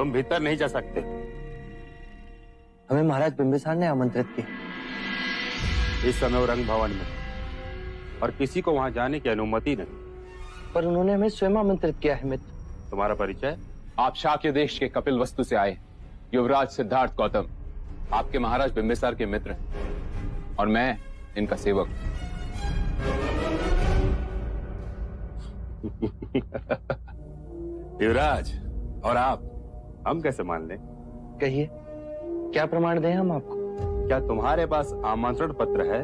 तुम भीतर नहीं जा सकते। हमें महाराज बिंबिसार ने आमंत्रित किया। इस समय वो रंग भवन में, और किसी को वहां जाने की अनुमति नहीं। पर उन्होंने हमें स्वयं आमंत्रित किया है मित्र। तुम्हारा परिचय? आप शाक्य देश के कपिलवस्तु से आए युवराज सिद्धार्थ गौतम, आपके महाराज बिंबिसार के मित्र हैं, और मैं इनका सेवक। युवराज, और आप, हम कैसे मान लें? कहिए, क्या प्रमाण दें हम आपको? क्या तुम्हारे पास आमंत्रण पत्र है?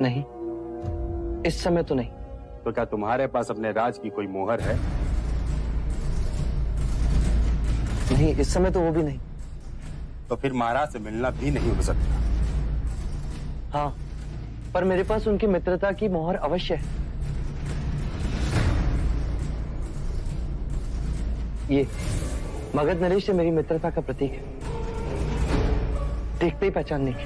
नहीं, इस समय तो नहीं। तो क्या तुम्हारे पास अपने राज की कोई मोहर है? नहीं, इस समय तो वो भी नहीं। तो फिर महाराज से मिलना भी नहीं हो सकता। हाँ, पर मेरे पास उनकी मित्रता की मोहर अवश्य है। ये मगध नरेश से मेरी मित्रता का प्रतीक है। देखते ही पहचानने की।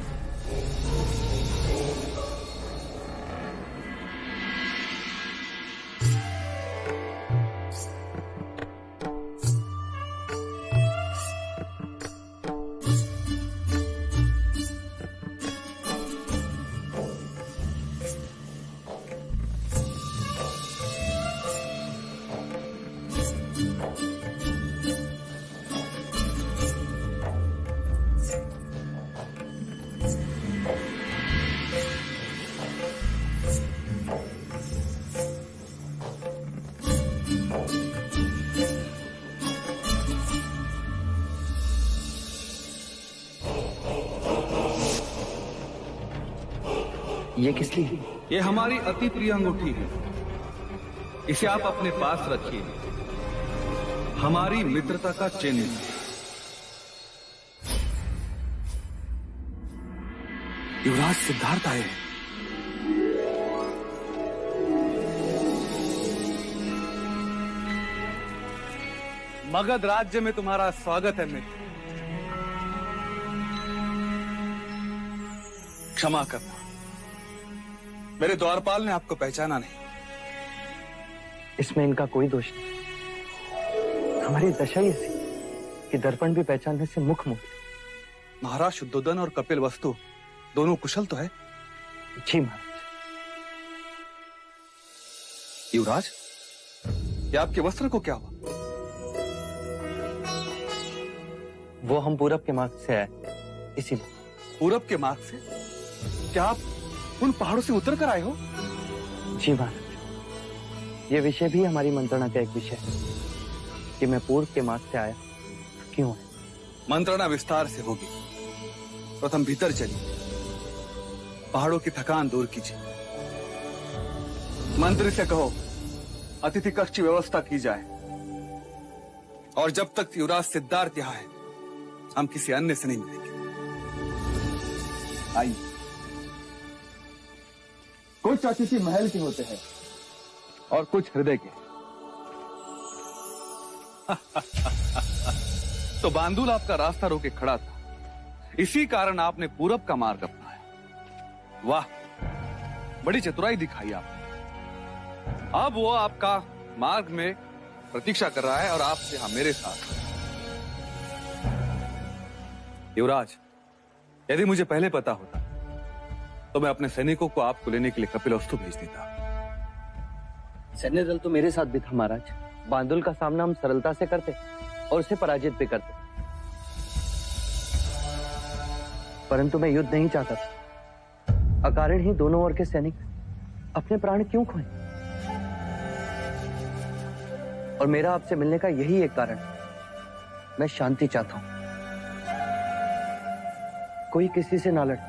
ये किस लिए? ये हमारी अति प्रिय अंगूठी है, इसे आप अपने पास रखिए, हमारी मित्रता का चिन्ह। युवराज सिद्धार्थ आए हैं। मगध राज्य में तुम्हारा स्वागत है मित्र। क्षमा करना, मेरे द्वारपाल ने आपको पहचाना नहीं। इसमें इनका कोई दोष नहीं। हमारी दशा ही ऐसी कि दर्पण भी पहचानने से मुख मोड़। महाराज शुद्धोदन और कपिल वस्तु दोनों कुशल तो है? जी महाराज। युवराज, ये आपके वस्त्र को क्या हुआ? वो हम पूरब के मार्ग से आए, इसीलिए। पूरब के मार्ग से? क्या आप उन पहाड़ों से उतर कर आए हो? जी महाराज, ये विषय भी हमारी मंत्रणा का एक विषय है कि मैं पूर्व के मार्ग से आया क्यों है। मंत्रणा विस्तार से होगी। प्रथम भीतर चलिए, पहाड़ों की थकान दूर कीजिए। मंत्री से कहो अतिथि कक्ष की व्यवस्था की जाए, और जब तक युवराज सिद्धार्थ यहाँ है, हम किसी अन्य से नहीं मिलेंगे। आइए। कुछ अतिथि महल के होते हैं और कुछ हृदय के। तो बांदुल आपका रास्ता रोके खड़ा था, इसी कारण आपने पूरब का मार्ग अपनाया। वाह, बड़ी चतुराई दिखाई आपने। अब वो आपका मार्ग में प्रतीक्षा कर रहा है और आपसे यहां मेरे साथ। युवराज, यदि मुझे पहले पता होता तो मैं अपने सैनिकों को आपको लेने के लिए कपिलवस्तु भेज देता। सैन्य दल तो मेरे साथ भी था महाराज। बांदुल का सामना हम सरलता से करते और उसे पराजित भी करते, परंतु मैं युद्ध नहीं चाहता था। अकारण ही दोनों ओर के सैनिक अपने प्राण क्यों खोएं? और मेरा आपसे मिलने का यही एक कारण, मैं शांति चाहता हूं। कोई किसी से ना लड़े,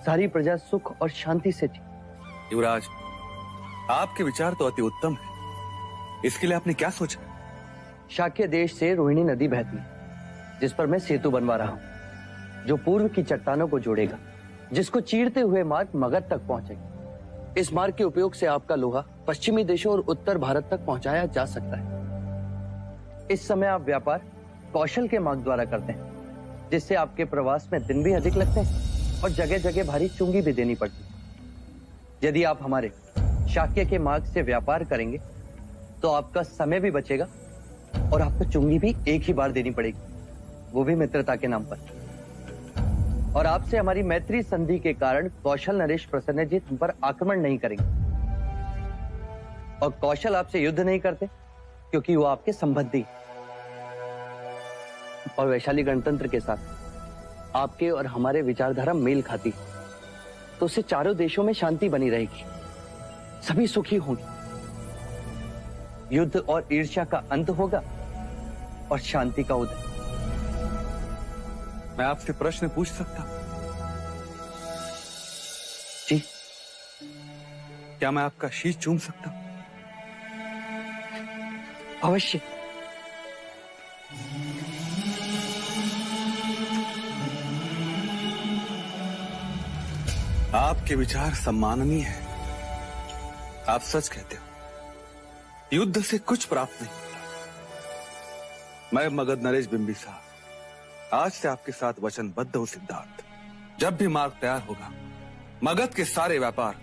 सारी प्रजा सुख और शांति से जी। युवराज, आपके विचार तो अति उत्तम है। इसके लिए आपने क्या सोचा? शाक्य देश से रोहिणी नदी बहती है, जिस पर मैं सेतु बनवा रहा हूं, जो पूर्व की चट्टानों को जोड़ेगा, जिसको चीरते हुए मार्ग मगध तक पहुंचेगा। इस मार्ग के उपयोग से आपका लोहा पश्चिमी देशों और उत्तर भारत तक पहुंचाया जा सकता है। इस समय आप व्यापार कौशल के मार्ग द्वारा करते हैं, जिससे आपके प्रवास में दिन भी अधिक लगते हैं और जगह जगह भारी चुंगी भी देनी पड़ती है। यदि आप हमारे शाक्य के मार्ग से व्यापार करेंगे तो आपका समय भी बचेगा और आपको चुंगी भी एक ही बार देनी पड़ेगी, वो भी मित्रता के नाम पर। और आपसे हमारी मैत्री संधि के कारण कौशल नरेश प्रसन्नजीत हम पर आक्रमण नहीं करेंगे। और कौशल आपसे युद्ध नहीं करते क्योंकि वो आपके संबंधी। और वैशाली गणतंत्र के साथ आपके और हमारे विचारधारा मेल खाती, तो उससे चारों देशों में शांति बनी रहेगी, सभी सुखी होंगे, युद्ध और ईर्ष्या का अंत होगा और शांति का उदय। मैं आपसे प्रश्न पूछ सकता हूं? जी। क्या मैं आपका शीश चूम सकता हूं? अवश्य। आपके विचार सम्माननीय हैं। आप सच कहते हो, युद्ध से कुछ प्राप्त नहीं होता। मैं मगध नरेश बिंबिसार आज से आपके साथ वचनबद्ध हूं सिद्धार्थ। जब भी मार्ग तैयार होगा, मगध के सारे व्यापार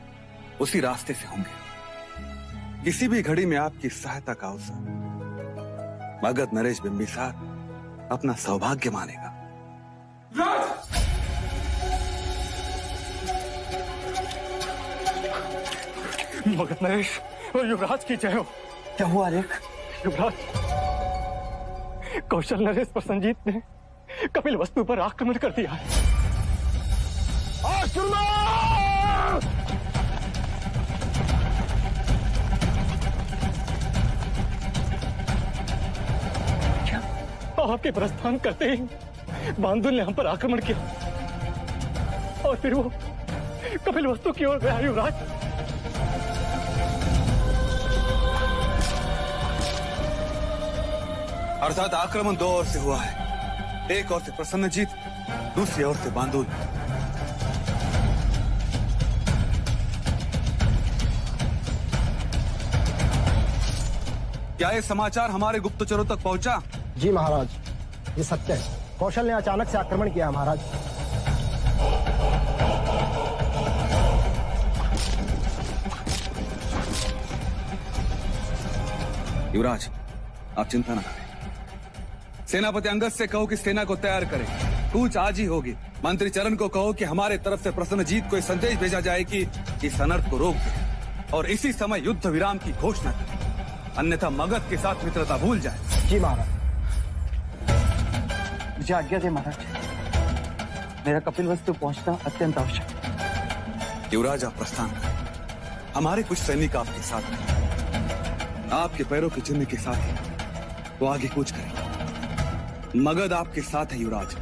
उसी रास्ते से होंगे। किसी भी घड़ी में आपकी सहायता का अवसर मगध नरेश बिंबिसार अपना सौभाग्य मानेगा। मगध नरेश और युवराज की जय हो। क्या हुआ आर्यक? युवराज, कौशल नरेश प्रसन्नजीत ने कपिल वस्तु पर आक्रमण कर दिया है। आपके प्रस्थान करते ही बांदुल ने हम पर आक्रमण किया और फिर वो कपिल वस्तु की ओर गया। युवराज, अर्थात आक्रमण दो ओर से हुआ है, एक ओर से प्रसन्नजीत, दूसरी ओर से बांदुल। क्या ये समाचार हमारे गुप्तचरों तक पहुंचा? जी महाराज, ये सत्य है। कौशल ने अचानक से आक्रमण किया महाराज। युवराज, आप चिंता न करें। सेनापति अंगद से कहो कि सेना को तैयार करें, कूच आज ही होगी। मंत्री चरण को कहो कि हमारे तरफ से प्रसन्नजीत को संदेश भेजा जाए कि इस अनर्थ को रोक दे और इसी समय युद्ध विराम की घोषणा करें, अन्यथा मगध के साथ मित्रता भूल जाए। जी महाराज। मुझे आज्ञा दे महाराज, मेरा कपिल वस्तु पहुंचना अत्यंत आवश्यक। युवराज, आप प्रस्थान करें। हमारे कुछ सैनिक आपके साथ हैं। आपके पैरों के चिन्ह के साथ ही वो आगे कूच करें। मगध आपके साथ है युवराज।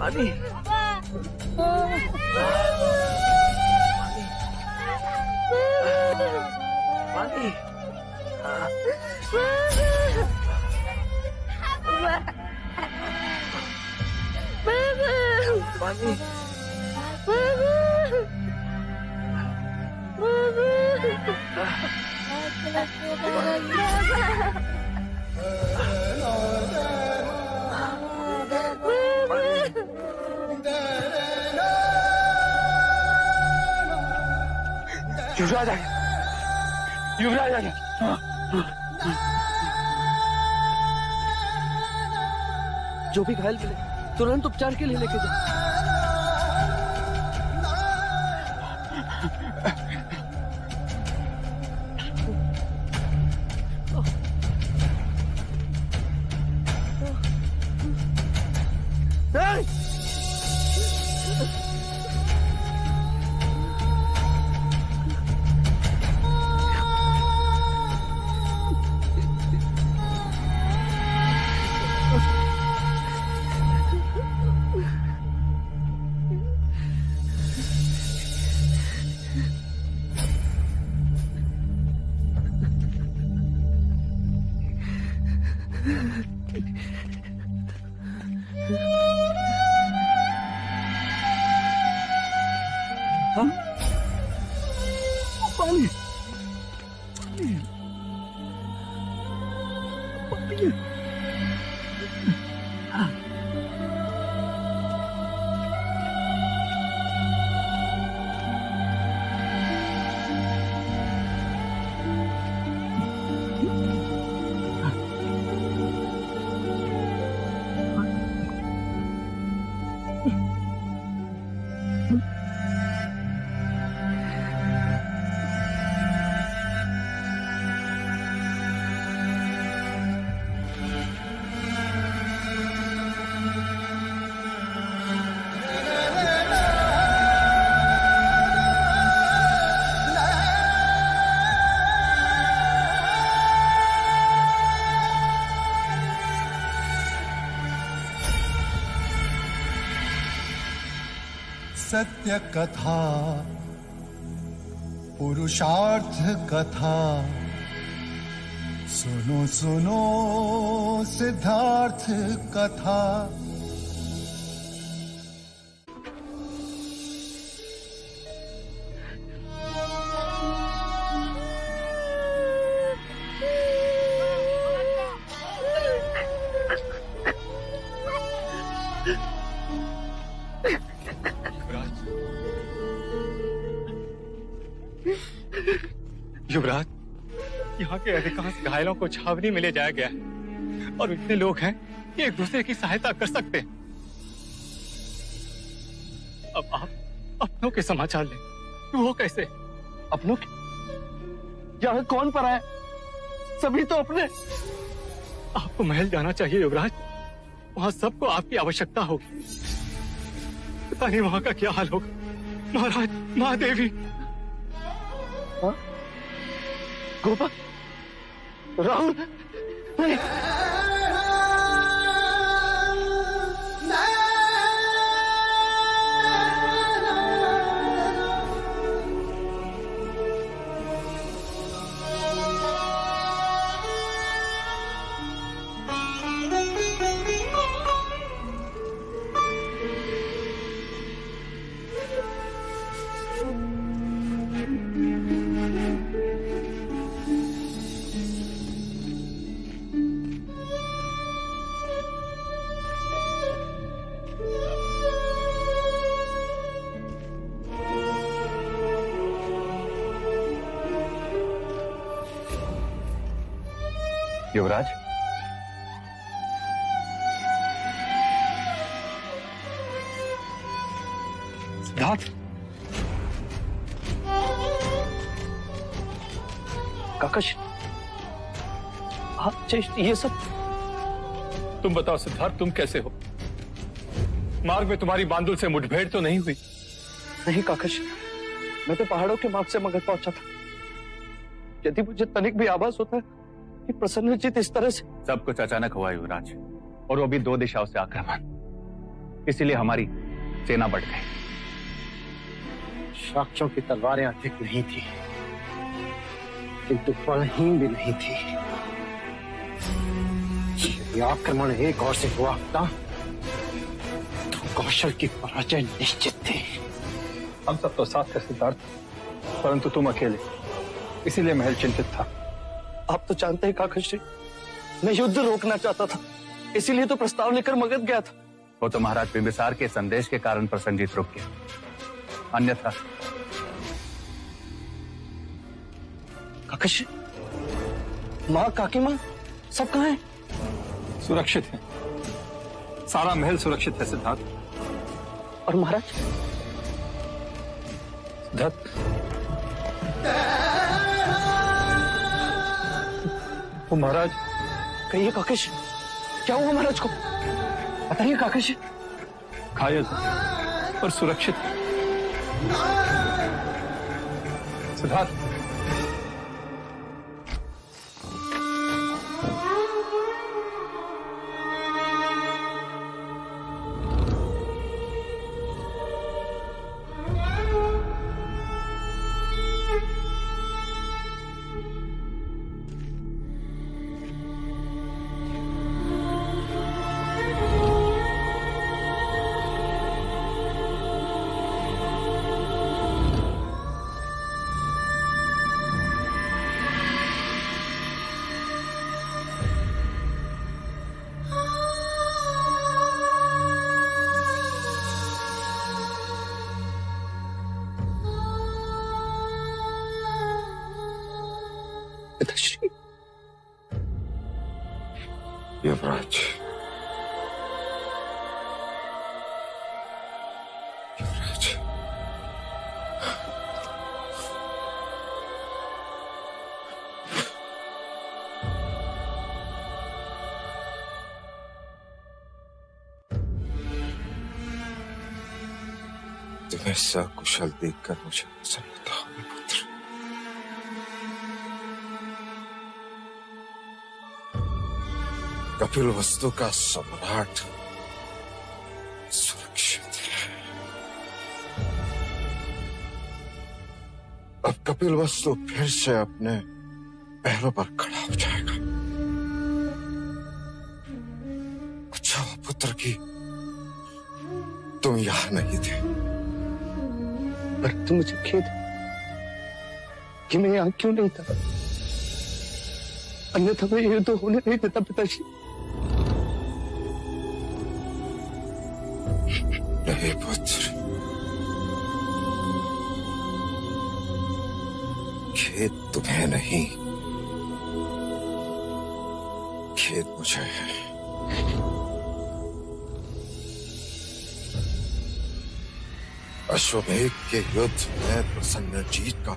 पानी पानी पानी युवराज आ गया, युवराज आ गया। जो भी घायल मिले तुरंत उपचार के लिए लेके जाओ। पानी सत्य कथा पुरुषार्थ कथा सुनो सुनो सिद्धार्थ कथा। युवराज, यहाँ के अधिकांश घायलों को छावनी में ले जाया गया है और इतने लोग हैं कि एक दूसरे की सहायता कर सकते हैं। अब आप अपनों के समाचार लें। वो कैसे? अपनों के? यहाँ कौन पड़ा है? सभी तो अपने। आपको महल जाना चाहिए युवराज, वहाँ सबको आपकी आवश्यकता होगी। पता नहीं वहाँ का क्या हाल होगा। महाराज, महादेवी, गोपाल, राहुल, नहीं। युवराज, सिद्धार्थ, काकश, ये सब तुम बताओ सिद्धार्थ, तुम कैसे हो? मार्ग में तुम्हारी बांदुल से मुठभेड़ तो नहीं हुई? नहीं काकश, मैं तो पहाड़ों के मार्ग से मगध पहुंचा था। यदि मुझे तनिक भी आभास होता है कि प्रसन्नजीत इस तरह से। सब कुछ अचानक हुआ युवराज, और वो भी 2 दिशाओं से आक्रमण। इसीलिए हमारी सेना बढ़ गई। साक्ष्यों की तलवारें अधिक नहीं थी, किंतु फलहीन भी नहीं थी। यदि आक्रमण एक और से हुआ था तो कौशल की पराजय निश्चित थी। हम सब तो साथ थे सिद्धार्थ, परंतु तुम अकेले, इसीलिए महल चिंतित था। आप तो जानते हैं काकाश्री, मैं युद्ध रोकना चाहता था, इसीलिए तो प्रस्ताव लेकर मगध गया था। वो तो महाराज बिंबिसार के संदेश के कारण प्रसन्नजीत रुक गया, अन्यथा। काकाश्री, माँ, काकी माँ, सब कहाँ हैं? सुरक्षित है, सारा महल सुरक्षित है सिद्धार्थ। और महाराज? सिद्धार्थ, वो महाराज। कहिए काकाश्री, क्या हुआ महाराज को? बताइए काकाश्री। घायल पर सुरक्षित सिद्धार्थ। पिताश्री, युवराज, युवराज, तुम्हें सकुशल देखकर मुझे प्रसन्नता हुई पुत्र। कपिल वस्तु का सम्राट सुरक्षित है। अब कपिल वस्तु फिर से अपने पैरों पर खड़ा हो जाएगा। अच्छा पुत्र की तुम यहां नहीं थे, पर मुझे खेद कि मैं यहां क्यों नहीं था, अन्यथा मैं युद्ध होने नहीं देता पिताश्री। नहीं पुत्र, खेद तुम्हें नहीं, खेद मुझे है। अश्वमेध के युद्ध में प्रसन्नजीत का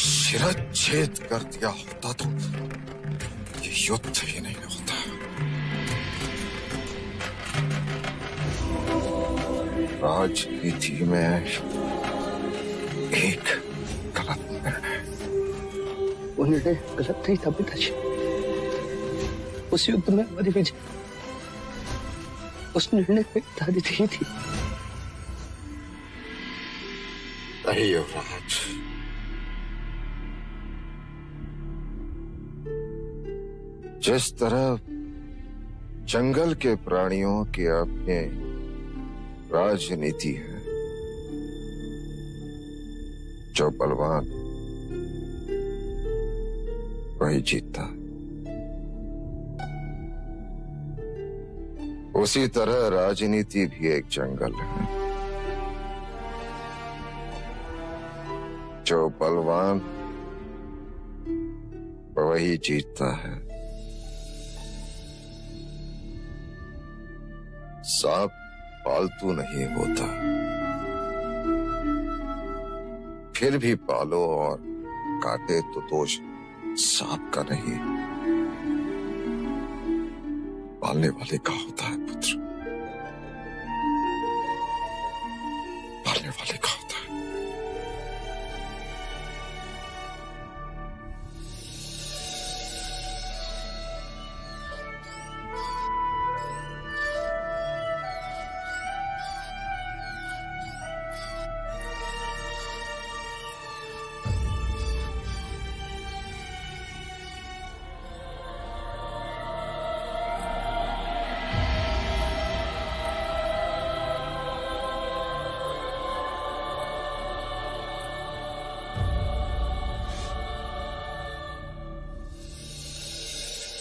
शिरच्छेद कर दिया होता तो ये युद्ध ही नहीं होता। राजनीति में एक गलत निर्णय। वो निर्णय गलत नहीं था पिताजी। उस युद्ध में हमारी विजय उस निर्णय में आधारित ही थी। नहीं युवराज, जिस तरह जंगल के प्राणियों की अपनी राजनीति है, जो बलवान वही जीतता, उसी तरह राजनीति भी एक जंगल है। जो बलवान वही जीतता है। सांप पालतू नहीं होता, फिर भी पालो और काटे तो दोष सांप का नहीं, पालने वाले का होता है पुत्र, पालने वाले का होता है।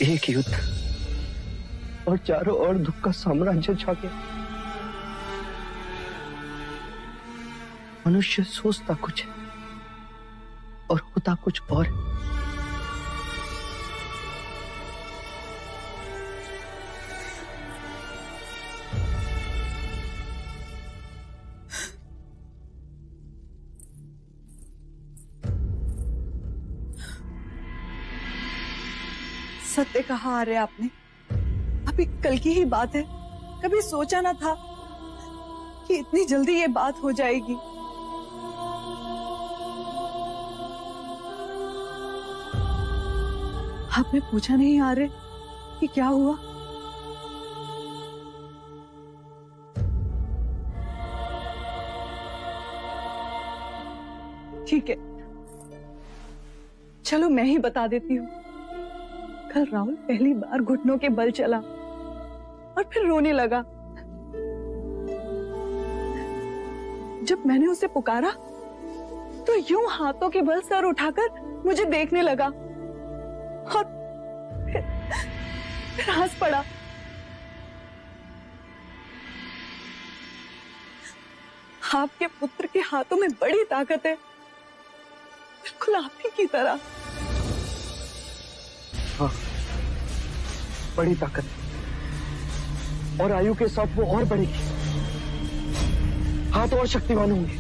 एक युद्ध और चारों ओर दुख का साम्राज्य छा गया। मनुष्य सोचता कुछ है और होता कुछ और है। सत्य कहा आर्य आपने। अभी कल की ही बात है, कभी सोचा ना था कि इतनी जल्दी ये बात हो जाएगी। आपने पूछा नहीं आर्य कि क्या हुआ? ठीक है, चलो मैं ही बता देती हूँ। कल राहुल पहली बार घुटनों के बल चला और फिर रोने लगा। जब मैंने उसे पुकारा तो यूं हाथों के बल सर उठाकर मुझे देखने लगा और फिर हंस पड़ा। आपके पुत्र के हाथों में बड़ी ताकत है, बिल्कुल आप ही की तरह। हाँ, बड़ी ताकत और आयु के साथ वो और बढ़ेगी। हाथ और शक्तिवान होंगे,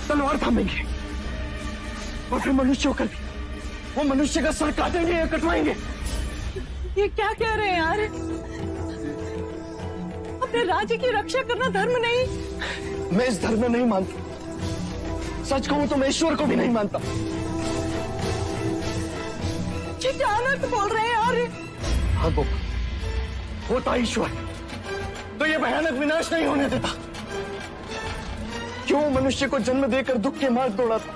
तलवार थामेंगे और फिर मनुष्य होकर भी वो मनुष्य का सर काटेंगे या कटवाएंगे। ये क्या कह रहे हैं यार? अपने राज्य की रक्षा करना धर्म नहीं? मैं इस धर्म में नहीं मानता। सच कहूं तो मैं ईश्वर को भी नहीं मानता। क्या अनर्थ बोल रहे हैं यार? हाँ गोपा, होता ईश्वर तो ये भयानक विनाश नहीं होने देता। क्यों मनुष्य को जन्म देकर दुख के मार्ग दौड़ाता?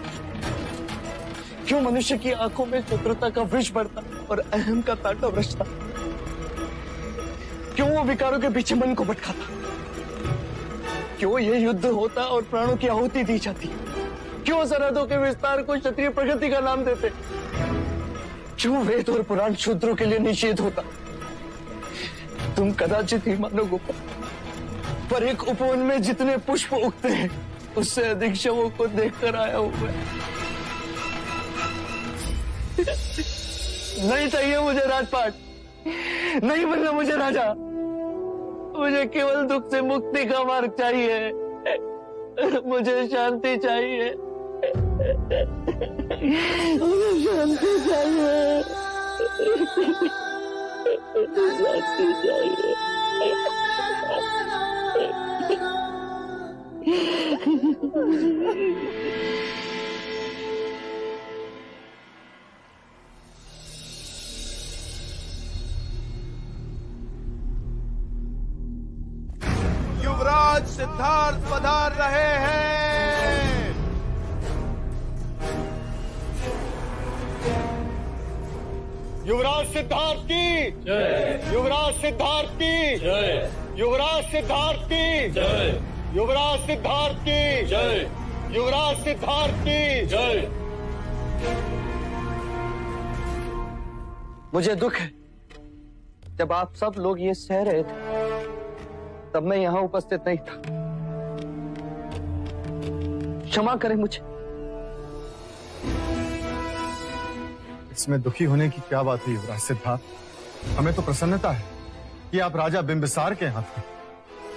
क्यों मनुष्य की आंखों में चतुरता का वृक्ष बढ़ता और अहम का तांडव रचता? क्यों वो विकारों के पीछे मन को भटकाता? क्यों ये युद्ध होता और प्राणों की आहुति दी जाती? क्यों सरहदों के विस्तार को क्षत्रिय प्रगति का नाम देते? क्यों वेद और पुराण शूद्रों के लिए निषेध होता? तुम कदाचित ही मानो गोपाल, पर एक उपवन में जितने पुष्प उगते हैं उससे अधिक शवों को देखकर आया हूं मैं। नहीं चाहिए मुझे राजपाट, नहीं बनना मुझे राजा। मुझे केवल दुख से मुक्ति का मार्ग चाहिए। मुझे शांति चाहिए। मुझे शांति चाहिए। शांति चाहिए। युवराज सिद्धार्थ पधार रहे हैं। युवराज सिद्धार्थ की जय। युवराज सिद्धार्थ की जय। युवराज सिद्धार्थ की जय। युवराज सिद्धार्थ की जय। युवराज सिद्धार्थ की जय। मुझे दुख है, जब आप सब लोग ये सह रहे थे तब मैं यहां उपस्थित नहीं था। क्षमा करें मुझे। इसमें दुखी होने की क्या बात है युवराज सिद्धार्थ? हमें तो प्रसन्नता है कि आप राजा बिंबिसार के यहाँ थे।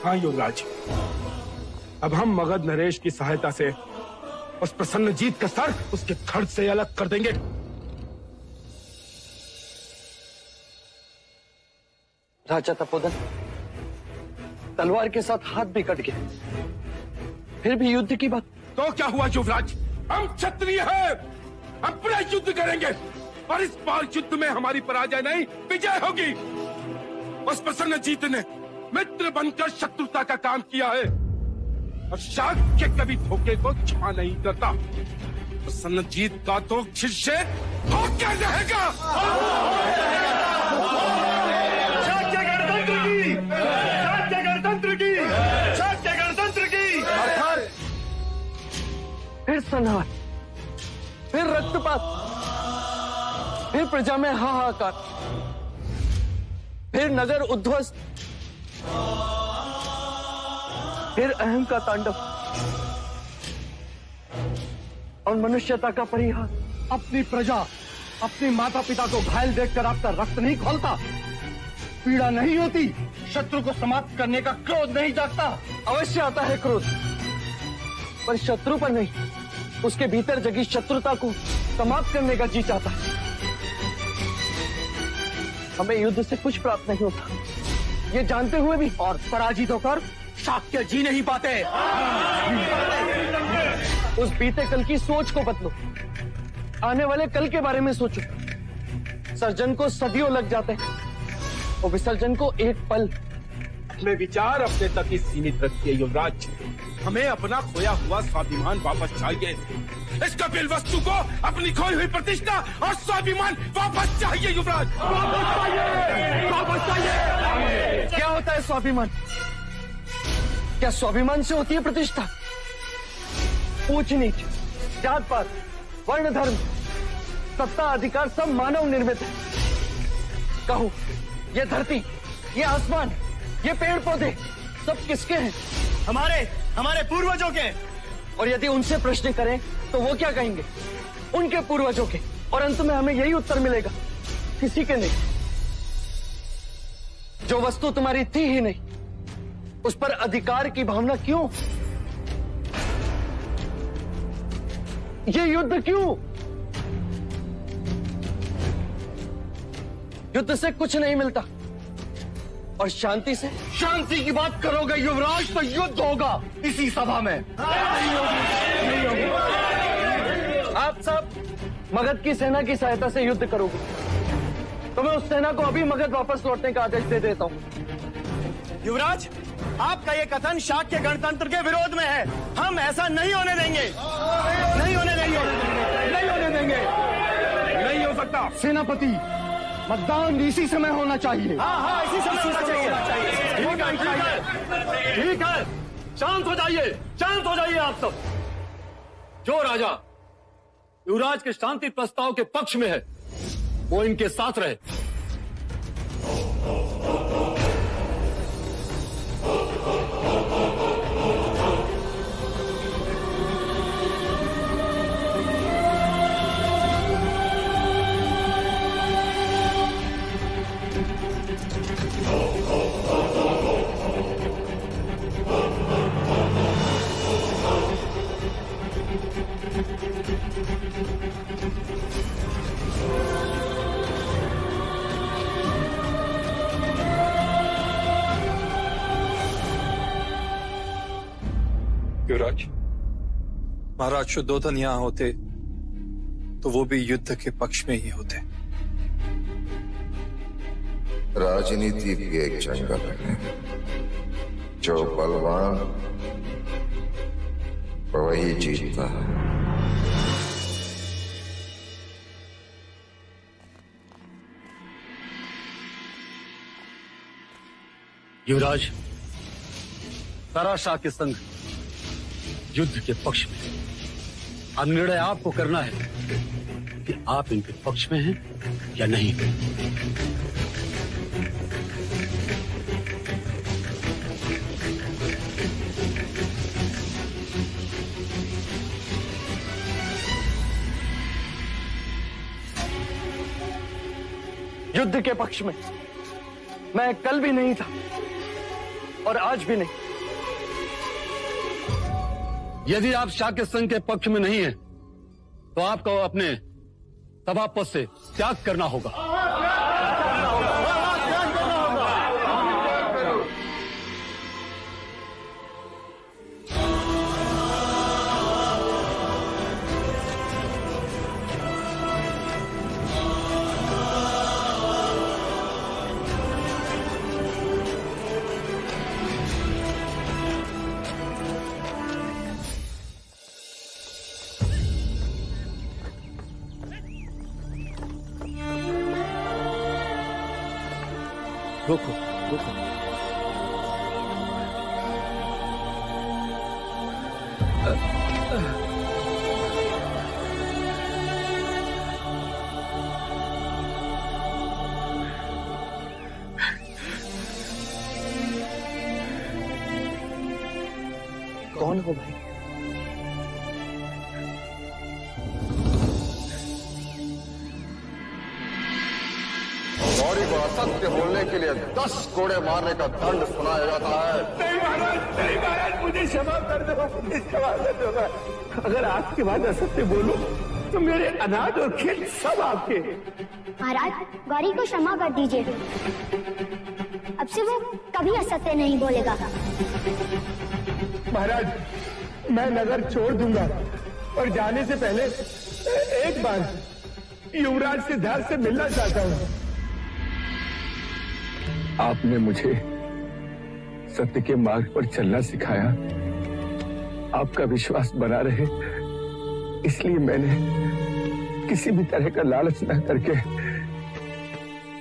हाँ युवराज, अब हम मगध नरेश की सहायता से उस प्रसन्न जीत का सर उसके धड़ से अलग कर देंगे। राजा तपोधन, तलवार के साथ हाथ भी कट गए, फिर भी युद्ध की बात। तो क्या हुआ युवराज? हम क्षत्रिय हैं, हम पूरा युद्ध करेंगे और इस बार युद्ध में हमारी पराजय नहीं विजय होगी। उस प्रसन्न जीत ने मित्र बनकर शत्रुता का काम किया है और शाक्य कभी धोखे को क्षमा नहीं करता। प्रसन्न जीत का तो शिष्य होकर रहेगा। शाक्य गणतंत्र की, शाक्य गणतंत्र की, शाक्य गणतंत्र की। फिर संहार, फिर रक्तपात, फिर प्रजा में हाहाकार, फिर नगर उद्ध्वस्त, फिर अहम का तांडव और मनुष्यता का परिहार। अपनी प्रजा, अपने माता पिता को घायल देखकर आपका रक्त नहीं खौलता, पीड़ा नहीं होती, शत्रु को समाप्त करने का क्रोध नहीं जागता। अवश्य आता है क्रोध, पर शत्रु पर नहीं, उसके भीतर जगी शत्रुता को समाप्त करने का जी चाहता है। हमें युद्ध से कुछ प्राप्त नहीं होता, ये जानते हुए भी, और पराजित होकर शाक्य जी नहीं पाते। उस बीते कल की सोच को बदलो, आने वाले कल के बारे में सोचो। सर्जन को सदियों लग जाते हैं और विसर्जन को एक पल। अपने विचार अपने तक ही सीमित रखिए युवराज। हमें अपना खोया हुआ स्वाभिमान वापस चाहिए। इस कपिल वस्तु को अपनी खोई हुई प्रतिष्ठा और स्वाभिमान वापस चाहिए युवराज। वापस चाहिए, वापस चाहिए। क्या होता है स्वाभिमान? क्या स्वाभिमान से होती है प्रतिष्ठा? ऊंच नीच, जात पात, वर्ण धर्म, सत्ता अधिकार सब मानव निर्मित है। कहो, ये धरती, ये आसमान, ये पेड़ पौधे सब किसके हैं? हमारे पूर्वजों के। और यदि उनसे प्रश्न करें तो वो क्या कहेंगे? उनके पूर्वजों के। और अंत में हमें यही उत्तर मिलेगा, किसी के नहीं। जो वस्तु तुम्हारी थी ही नहीं, उस पर अधिकार की भावना क्यों? ये युद्ध क्यों? युद्ध से कुछ नहीं मिलता, और शांति से? शांति की बात करोगे युवराज तो युद्ध होगा इसी सभा में। नहीं होगी। आप सब मगध की सेना की सहायता से युद्ध करोगे, तो मैं उस सेना को अभी मगध वापस लौटने का आदेश दे देता हूं। युवराज, आपका ये कथन शाक्य गणतंत्र के विरोध में है। हम ऐसा नहीं होने देंगे, नहीं होने देंगे, नहीं होने देंगे। नहीं हो सकता। सेनापति, मतदान इसी समय होना चाहिए। हाँ, इसी समय होना चाहिए। ठीक है, शांत हो जाइए, शांत हो जाइए आप सब। जो राजा युवराज के शांति प्रस्ताव के पक्ष में है, वो इनके साथ रहे। युवराज, महाराज शुद्धोधन यहाँ होते तो वो भी युद्ध के पक्ष में ही होते। राजनीति भी एक जंगल है, जो बलवान वही जीतता है। युवराज, सारा शाक्य संघ युद्ध के पक्ष में। अब निर्णय आपको करना है कि आप इनके पक्ष में हैं या नहीं। युद्ध के पक्ष में मैं कल भी नहीं था और आज भी नहीं। यदि आप शाक्य संघ के पक्ष में नहीं हैं, तो आपको अपने सभापद से त्याग करना होगा। रुको, रुको। कौन हो भाई? गौरी को असत्य बोलने के लिए 10 कोड़े मारने का दंड सुनाया जाता है। नहीं महाराज, मुझे क्षमा कर दो, मुझे क्षमा कर दो। अगर आपके बाद असत्य बोलो तो मेरे अनाज और खेत सब आपके। महाराज, गौरी को क्षमा कर दीजिए। अब से वो कभी असत्य नहीं बोलेगा। महाराज, मैं नगर छोड़ दूंगा और जाने से पहले एक बार युवराज सिद्धार्थ से मिलना चाहता हूँ। आपने मुझे सत्य के मार्ग पर चलना सिखाया। आपका विश्वास बना रहे, इसलिए मैंने किसी भी तरह का लालच न करके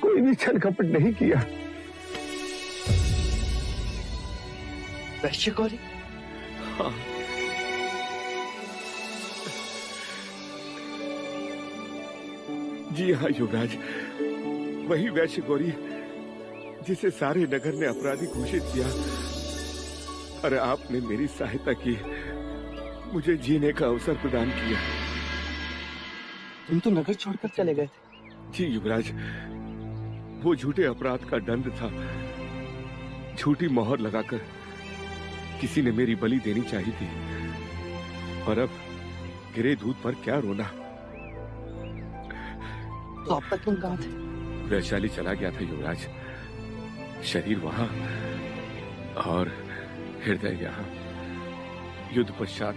कोई भी छल कपट नहीं किया। वैश्य गौरी? हाँ। जी हाँ युवराज, वही वैश्य गौरी जिसे सारे नगर ने अपराधी घोषित किया, और आपने मेरी सहायता की, मुझे जीने का अवसर प्रदान किया। तुम तो नगर छोड़कर चले गए थे। जी युवराज, वो झूठे अपराध का दंड था। झूठी मोहर लगाकर किसी ने मेरी बलि देनी चाहिए थी, और अब गिरे दूध पर क्या रोना। तो अब तक तुम कहाँ थे? वैशाली चला गया था युवराज। शरीर वहां और हृदय यहाँ। युद्ध पश्चात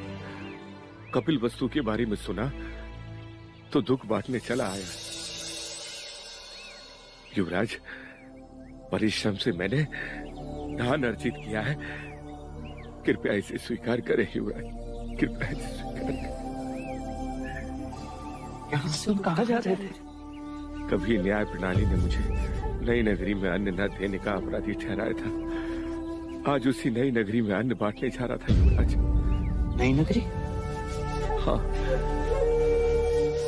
कपिल वस्तु के बारे में सुना तो दुख बांटने चला आया। युवराज, परिश्रम से मैंने धन अर्जित किया है, कृपया इसे स्वीकार करें युवराज, कृपया इसे स्वीकार करें। यहाँ से तुम कहाँ जा रहे थे? कभी न्याय प्रणाली ने मुझे नई नगरी में अन्न न देने का अपराधी ठहराया था। आज उसी नई नगरी में अन्न बांटने जा रहा था युवराज। नई नगरी? हाँ।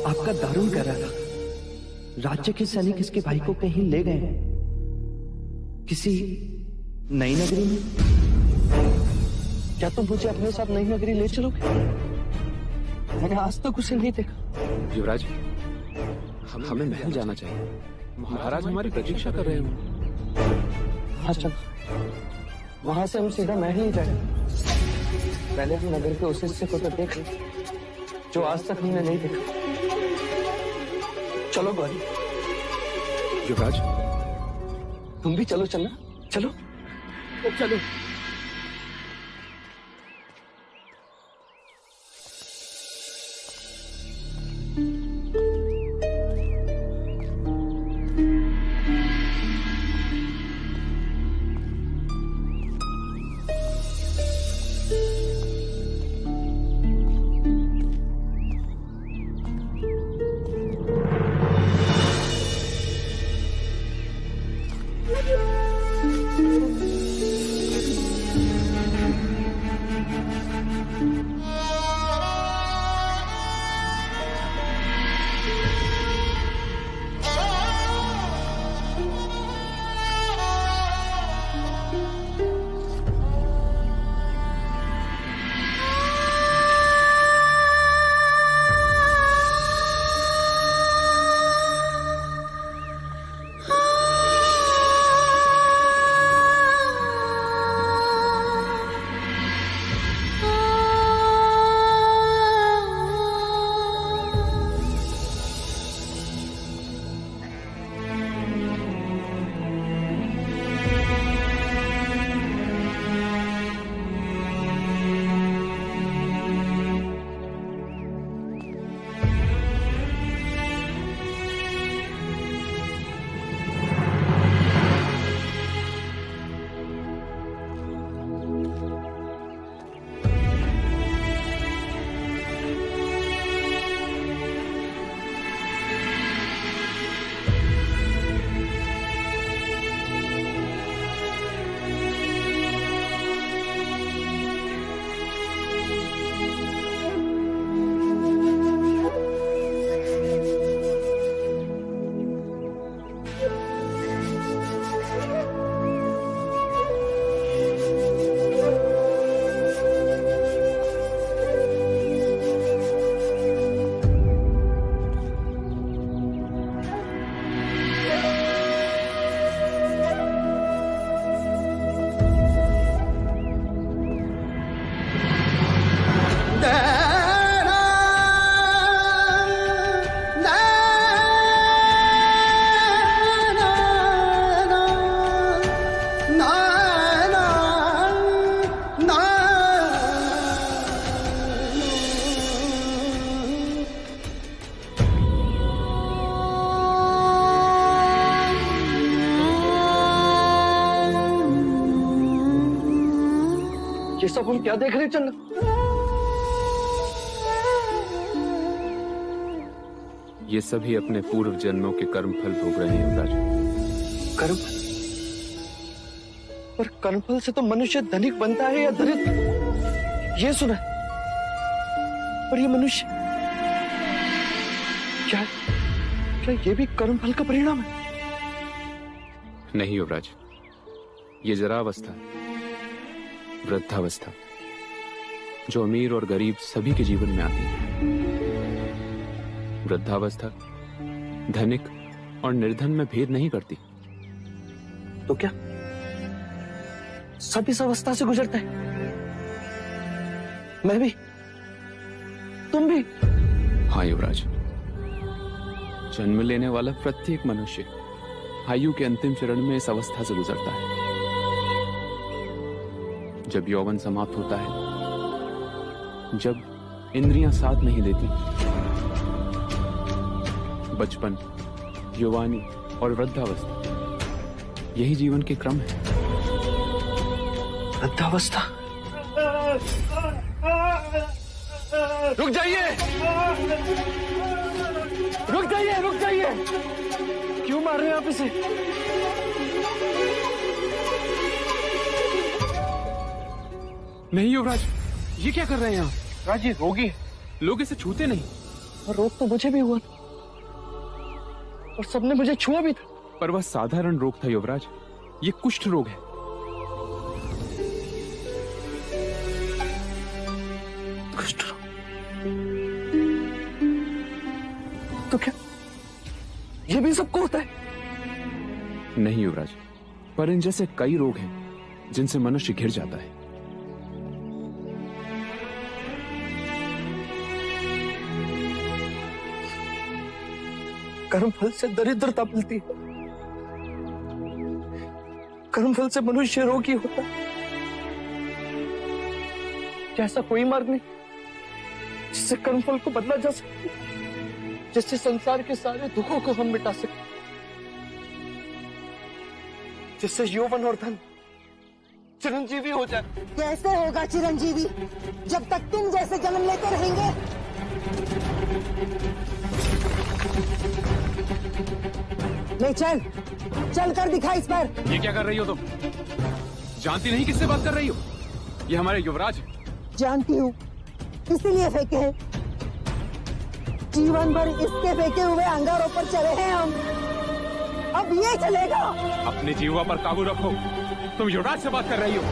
आपका दारुण कर रहा था। राज्य के सैनिक इसके भाई को कहीं ले गए हैं, किसी नई नगरी में। क्या तुम मुझे अपने साथ नई नगरी ले चलोगे? मैंने आज तक उसे नहीं देखा। युवराज, हमें महल जाना चाहिए। महाराज हमारी प्रतीक्षा कर रहे हैं। हाँ चलो, वहां से हम सीधा महल ही जाए। पहले हम नगर के उस हिस्से को तो देख लें जो आज तक हमने नहीं देखा। चलो गौरी। युवराज, तुम भी चलो। चलना? चलो चलो। सब हम क्या देख रहे हैं चन्ना? ये सभी अपने पूर्व जन्मों के कर्म फल भोग रहे हैं युवराज। कर्म? पर कर्मफल से तो मनुष्य धनिक बनता है या दरिद्र, ये सुना है। पर ये मनुष्य क्या ये भी कर्मफल का परिणाम है? नहीं युवराज, ये जरावस्था, वृद्धावस्था, जो अमीर और गरीब सभी के जीवन में आती है। वृद्धावस्था धनिक और निर्धन में भेद नहीं करती। तो क्या सब इस अवस्था से गुजरता है? मैं भी, तुम भी? हाँ युवराज, जन्म लेने वाला प्रत्येक मनुष्य आयु के अंतिम चरण में इस अवस्था से गुजरता है। जब यौवन समाप्त होता है, जब इंद्रियां साथ नहीं देती, बचपन, युवानी और वृद्धावस्था, यही जीवन के क्रम है। वृद्धावस्था? रुक जाइए, रुक जाइए, रुक जाइए! क्यों मार रहे हैं आप इसे? नहीं युवराज, ये क्या कर रहे हैं आप? राज, ये रोगी है, लोग इसे छूते नहीं। और रोग तो मुझे भी हुआ था, और सबने मुझे छुआ भी था। पर वह साधारण रोग था युवराज, ये कुष्ठ रोग है। कुष्ठ रोग? तो क्या ये भी सबको होता है? नहीं युवराज, पर इन जैसे कई रोग हैं जिनसे मनुष्य घिर जाता है। कर्मफल से दरिद्रता मिलती है, कर्मफल से मनुष्य रोगी होता है। क्या ऐसा कोई मार्ग नहीं जिससे कर्मफल को बदला जा सके, जिससे संसार के सारे दुखों को हम मिटा सके, जिससे यौवन और धन चिरंजीवी हो जाए? कैसे होगा चिरंजीवी जब तक तुम जैसे जन्म लेते रहेंगे? ले चल, चल कर दिखा इस पर। ये क्या कर रही हो तुम? जानती नहीं किससे बात कर रही हो? ये हमारे युवराज हैं। जानती हूँ, इसीलिए फेंके हैं। जीवन भर इसके फेंके हुए अंगारों पर चले हैं हम, अब ये चलेगा? अपने जीवा पर काबू रखो, तुम युवराज से बात कर रही हो।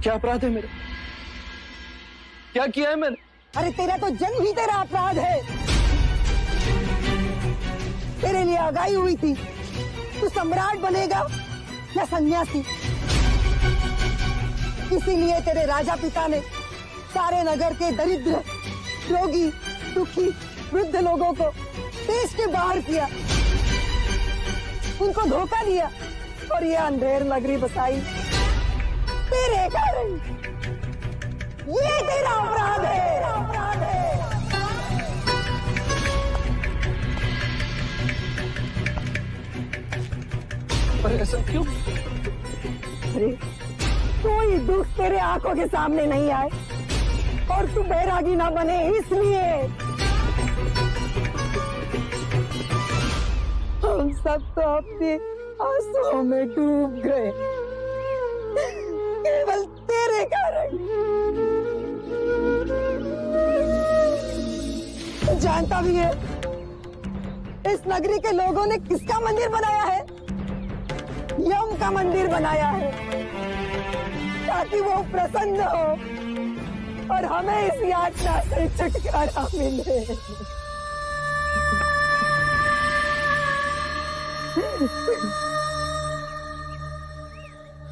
क्या अपराध है मेरा? क्या किया है मैंने? अरे तेरा तो जन्म ही तेरा अपराध है। तेरे लिए आगाही हुई थी, तू सम्राट बनेगा या सन्यासी। इसीलिए तेरे राजा पिता ने सारे नगर के दरिद्र, रोगी, दुखी, वृद्ध लोगों को देश के बाहर किया, उनको धोखा दिया और ये अंधेर नगरी बसाई तेरे कारण। ये तेरा अपराध है, अपराध है। पर ऐसा क्यों? अरे कोई दुख तेरे आंखों के सामने नहीं आए और तू बैरागी ना बने, इसलिए हम सब तो अपने आंसुओं में डूब गए, केवल तेरे कारण। तू जानता भी है इस नगरी के लोगों ने किसका मंदिर बनाया है? यम का मंदिर बनाया है, ताकि वो प्रसन्न हो और हमें इस यातना से छुटकारा मिले।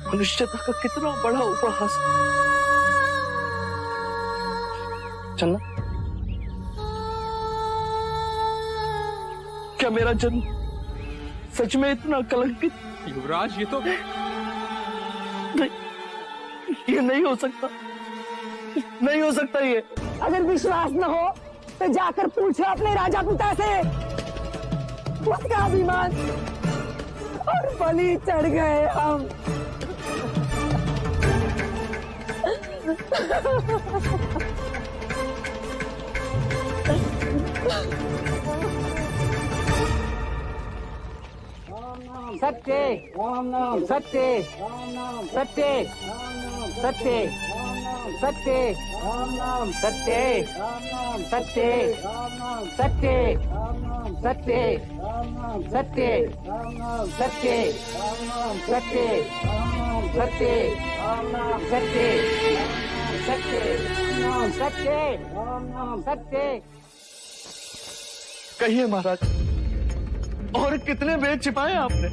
मनुष्यता का कितना बड़ा उपहास। चलना, क्या मेरा जन्म सच में इतना कलंकित? युवराज, ये तो नहीं, ये नहीं हो सकता, नहीं हो सकता ये। अगर विश्वास न हो तो जाकर पूछो अपने राजा पिता से। उसका अभिमान और बलि चढ़ गए हम। सत्य सत्य सत्य सत्य सत्य सत्य सत्य सत्य सत्य सत्य सत्य सत्य सत्य सत्य सत्य सत्य। कहिए महाराज, और कितने वेद छिपाए आपने?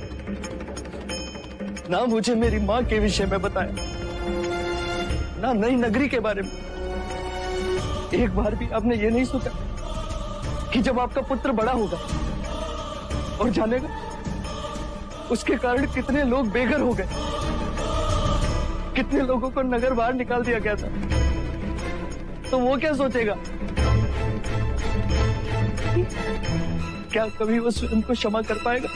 ना मुझे मेरी माँ के विषय में बताया, ना नई नगरी के बारे में। एक बार भी आपने ये नहीं सोचा कि जब आपका पुत्र बड़ा होगा और जानेगा उसके कारण कितने लोग बेघर हो गए, कितने लोगों को नगर बाहर निकाल दिया गया था, तो वो क्या सोचेगा? क्या कभी वो स्वयं को क्षमा कर पाएगा?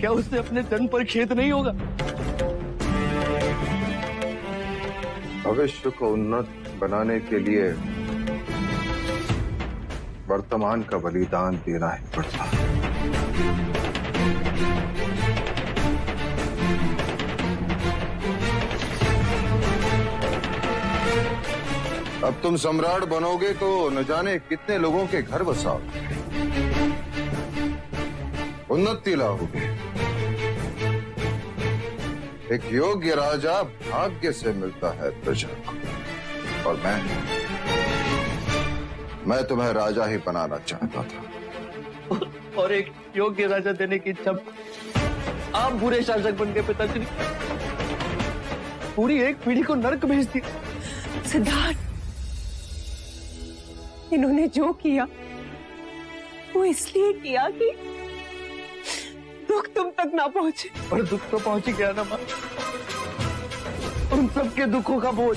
क्या उसने अपने जन्म पर खेद नहीं होगा? भविष्य को उन्नत बनाने के लिए वर्तमान का बलिदान देना ही पड़ता है। अब तुम सम्राट बनोगे तो न जाने कितने लोगों के घर बसाओगे, उन्नति लाओगे। एक योग्य राजा भाग्य से मिलता है प्रजा को, और मैं तुम्हें राजा ही बनाना चाहता था। और एक योग्य राजा देने की इच्छा आप बुरे शासक बन गए पिताजी। पूरी एक पीढ़ी को नरक भेज दिया। सिद्धार्थ, इन्होंने जो किया वो इसलिए किया कि दुख तुम तक ना पहुंचे। और दुख तो पहुंच ही गया ना मां। उन सबके दुखों का बोझ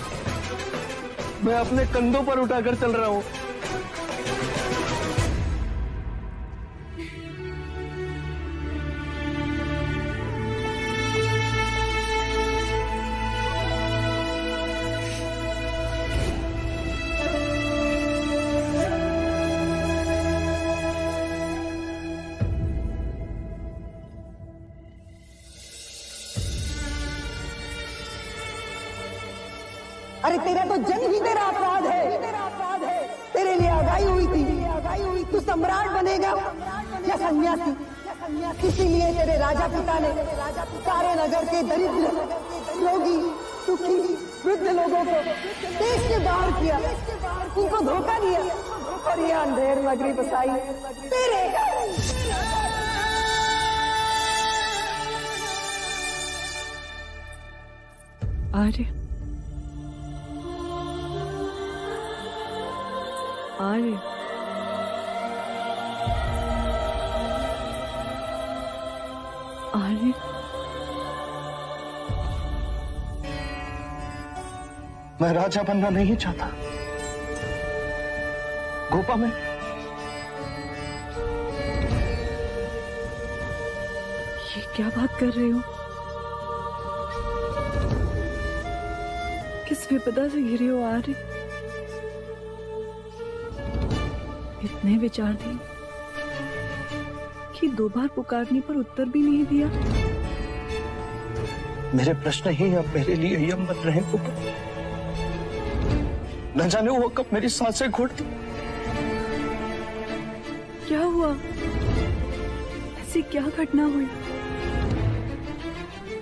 मैं अपने कंधों पर उठाकर चल रहा हूं। अरे तेरा तो जन्म ही तेरा अपराध है। तेरे लिए आगाही हुई थी, तू सम्राट बनेगा या सन्यासी। इसीलिए तेरे राजा पिता ने सारे नगर के दरिद्र, रोगी, दुखी, वृद्ध लोगों को देश से बाहर किया, उनको धोखा दिया और ये अंधेर नगरी बसाई तेरे। आर्य, आर्य, आर्य, मैं राजा बनना नहीं चाहता गोपा। मैं ये क्या बात कर रहे हो? किस विपदा से घिरे हो आर्य? इतने विचार दिए कि 2 बार पुकारने पर उत्तर भी नहीं दिया। मेरे प्रश्न ही अब मेरे लिए यम बन रहे हैं गोपा। न जाने वो कब मेरी सांसें घोटती। क्या हुआ? ऐसी क्या घटना हुई?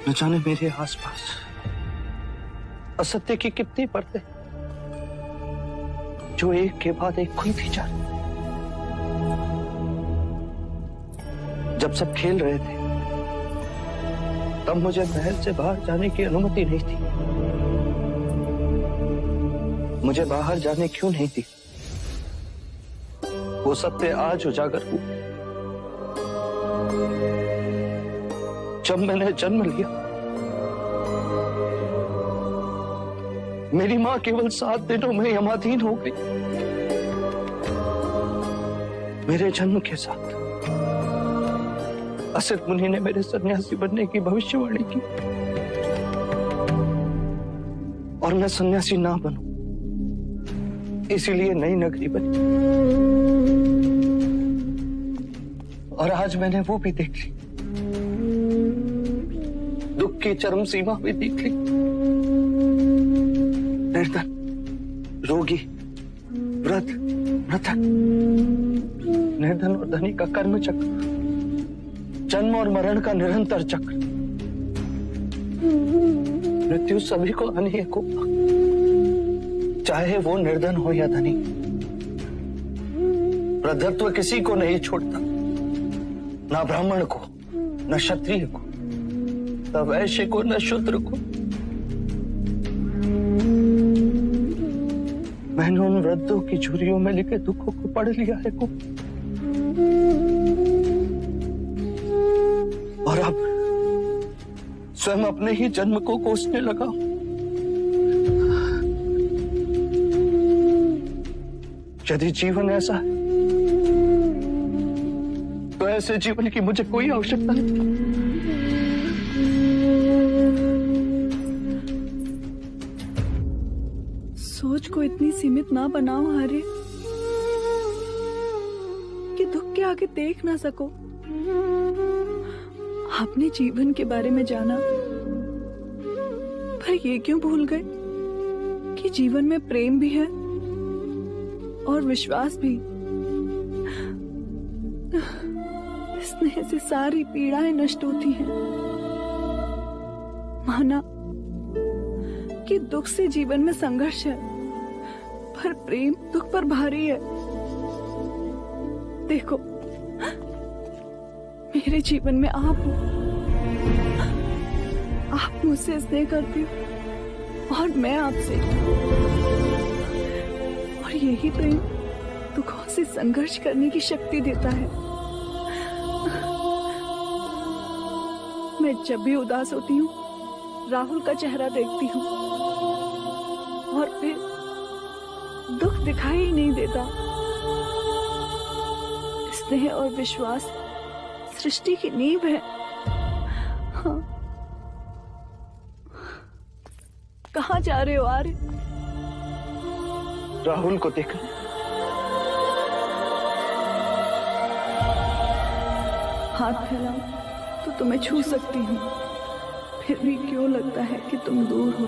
न जाने मेरे आसपास असत्य की कितनी परतें जो एक के बाद एक खुलती जा रही। जब सब खेल रहे थे तब मुझे महल से बाहर जाने की अनुमति नहीं थी। मुझे बाहर जाने क्यों नहीं थी? वो सत्य आज उजागर हुआ जब मैंने जन्म लिया। मेरी मां केवल 7 दिनों में यमाधीन हो गई। मेरे जन्म के साथ असित मुनि ने मेरे सन्यासी बनने की भविष्यवाणी की और और मैं सन्यासी ना बनूं, इसीलिए नई नगरी बनी। और आज मैंने वो भी देख ली, दुख की चरम सीमा भी देख ली। निर्धन, रोगी, वृद्ध, मृतक, निर्धन और धनी का कर्म चक्र, जन्म और मरण का निरंतर चक्र। मृत्यु सभी को आनी है को, चाहे वो निर्धन हो या धनी। वृद्धत्व किसी को नहीं छोड़ता, ना ब्राह्मण को, न क्षत्रिय को, न वैश्य को, न शूद्र को। मैंने उन वृद्धों की झुर्रियों में लिखे दुखों को पढ़ लिया है को, और अब स्वयं अपने ही जन्म को कोसने लगा। यदि जीवन ऐसा है तो ऐसे जीवन की मुझे कोई आवश्यकता नहीं। सोच को इतनी सीमित ना बनाओ आर्य कि दुख के आगे देख ना सको। आपने जीवन के बारे में जाना, पर ये क्यों भूल गए कि जीवन में प्रेम भी है और विश्वास भी। स्नेह से सारी पीड़ाएं नष्ट होती हैं। माना कि दुख से जीवन में संघर्ष है, पर प्रेम दुख पर भारी है। देखो, मेरे जीवन में आप हो, आप मुझसे स्नेह करती हो और मैं आपसे, और यही प्रेम दुखों से संघर्ष करने की शक्ति देता है। मैं जब भी उदास होती हूँ, राहुल का चेहरा देखती हूँ और फिर दुख दिखाई ही नहीं देता। स्नेह और विश्वास सृष्टि की नींव है। हाँ। कहाँ जा रहे हो आर्य? राहुल को देखने। हाथ फैलाओ तो तुम्हें छू सकती हूँ, फिर भी क्यों लगता है कि तुम दूर हो।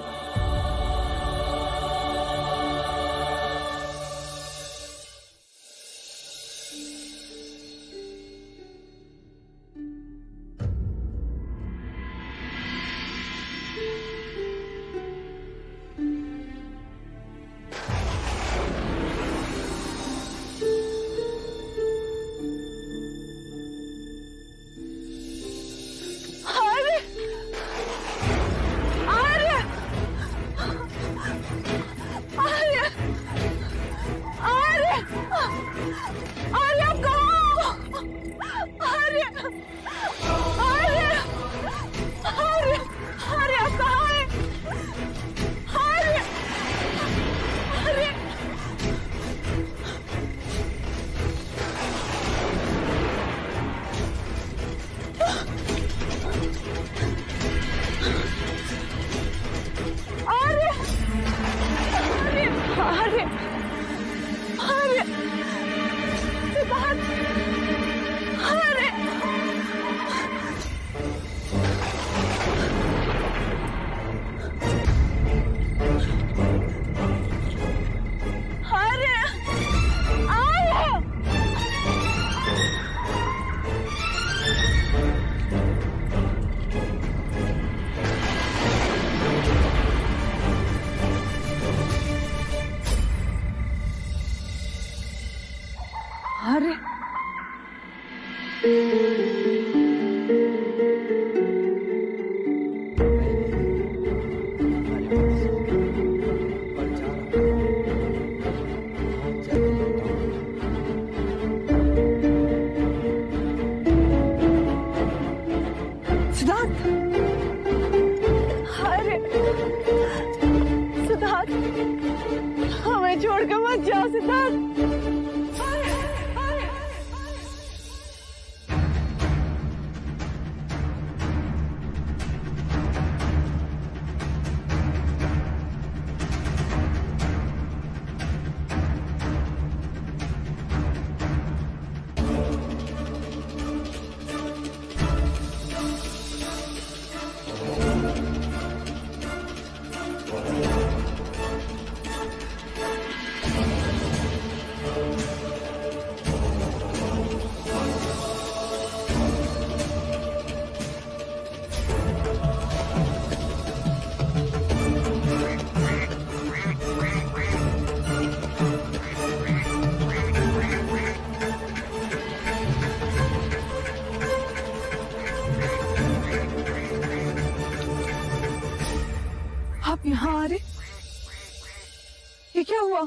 हुआ?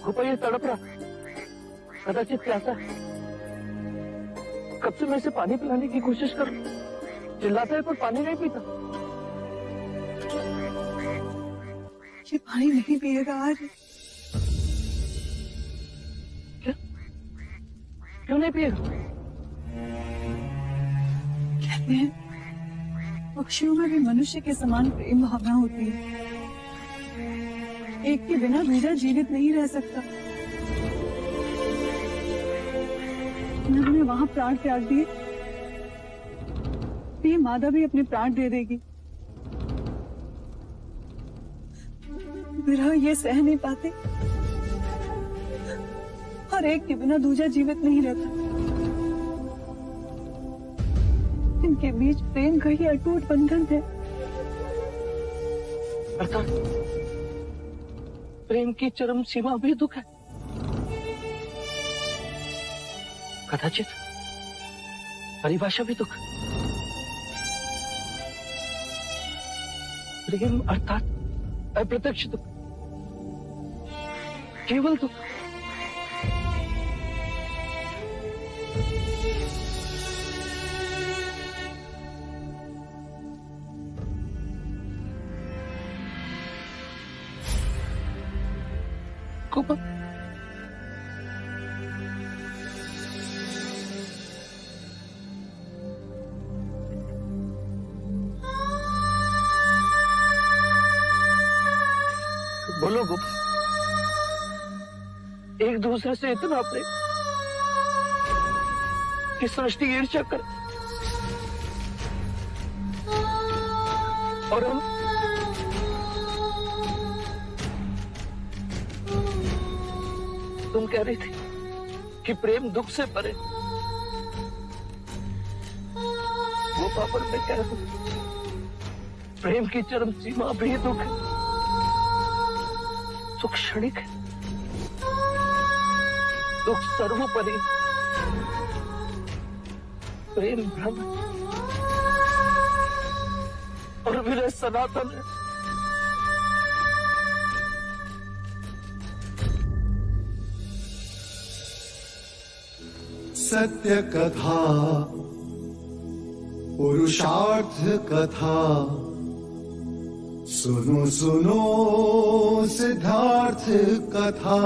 गोपा ये तड़प रहा, कदाचित प्यासा है। कब से मैं इसे पानी पिलाने की कोशिश कर रहा हूं, चिल्लाता है पर पानी नहीं पीता। ये पानी नहीं पिएगा आज। क्या? क्यों नहीं पिएगा? कहते हैं पक्षियों में भी मनुष्य के समान प्रेम भावना होती है। एक के बिना दूसरा जीवित नहीं रह सकता। नभ ने वहां प्राण त्याग दिए, ये मादा भी अपने प्राण दे देगी। विरह ये सह नहीं पाते और एक के बिना दूसरा जीवित नहीं रहता। इनके बीच प्रेम का ही अटूट बंधन है। अर्थात प्रेम की चरम सीमा भी दुख है। कदाचित परिभाषा भी दुख। प्रेम अर्थात अप्रत्यक्ष दुख, केवल दुख। गोपा, बोलो गोपा, एक दूसरे से इतना प्रेम कि सृष्टि ईर्ष्या कर, और हम तुम कह रही थी कि प्रेम दुख से परे। वो पापड़ में कह रहा हूं, प्रेम की चरम सीमा भी दुख है। सुख क्षणिक है, दुख सर्वोपरि। प्रेम भ्रम और विरह सनातन है। सत्य कथा, पुरुषार्थ कथा, सुनो सुनो सिद्धार्थ कथा।